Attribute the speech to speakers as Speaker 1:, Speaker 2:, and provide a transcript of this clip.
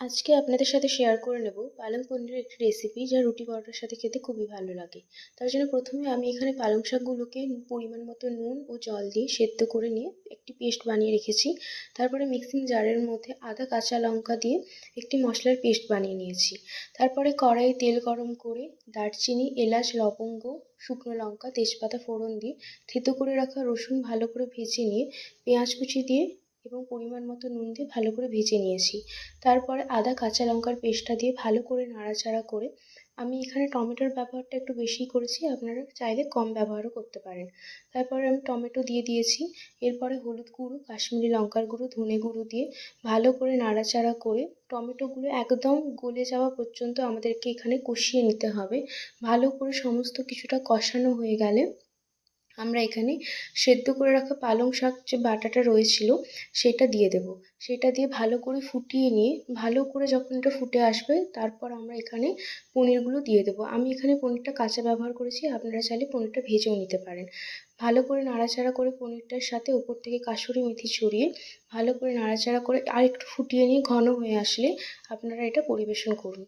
Speaker 1: আজকে আপনাদের সাথে শেয়ার করে নেব পালং পনিরের একটি রেসিপি যা রুটি পরোটার সাথে খেতে খুবই ভালো লাগে। তার জন্য প্রথমে আমি এখানে পালং শাকগুলোকে পরিমাণ মতো নুন ও জল দিয়ে সেদ্ধ করে নিয়ে একটি পেস্ট বানিয়ে রেখেছি। তারপরে মিক্সিং জারের মধ্যে আদা কাঁচা লঙ্কা দিয়ে একটি মশলার পেস্ট বানিয়ে নিয়েছি। তারপরে কড়াইয়ে তেল গরম করে দারচিনি, এলাচ, লবঙ্গ, শুকনো লঙ্কা, তেজপাতা ফোড়ন দিয়ে থেতো করে রাখা রসুন ভালো করে ভেজে নিয়ে পেঁয়াজ কুচি দিয়ে এবং পরিমাণ মতো নুন দিয়ে ভালো করে ভেজে নিয়েছি। তারপরে আদা কাঁচা লঙ্কার পেস্টটা দিয়ে ভালো করে নাড়াচাড়া করে আমি এখানে টমেটোর ব্যবহারটা একটু বেশিই করেছি, আপনারা চাইলে কম ব্যবহারও করতে পারেন। তারপরে আমি টমেটো দিয়ে দিয়েছি। এরপরে হলুদ গুঁড়ো, কাশ্মীরি লঙ্কার গুঁড়ো, ধনে গুঁড়ো দিয়ে ভালো করে নাড়াচাড়া করে টমেটোগুলো একদম গলে যাওয়া পর্যন্ত আমাদেরকে এখানে কষিয়ে নিতে হবে। ভালো করে সমস্ত কিছুটা কষানো হয়ে গেলে আমরা এখানে সেদ্ধ করে রাখা পালং শাক যে বাটাটা রয়েছিল সেটা দিয়ে দেব। সেটা দিয়ে ভালো করে ফুটিয়ে নিয়ে ভালো করে যখন এটা ফুটে আসবে তারপর আমরা এখানে পনিরগুলো দিয়ে দেবো। আমি এখানে পনিরটা কাঁচা ব্যবহার করেছি, আপনারা চাইলে পনিরটা ভেজেও নিতে পারেন। ভালো করে নাড়াচাড়া করে পনিরটার সাথে উপর থেকে কাসুরি মেথি ছড়িয়ে ভালো করে নাড়াচাড়া করে আর একটু ফুটিয়ে নিয়ে ঘন হয়ে আসলে আপনারা এটা পরিবেশন করুন।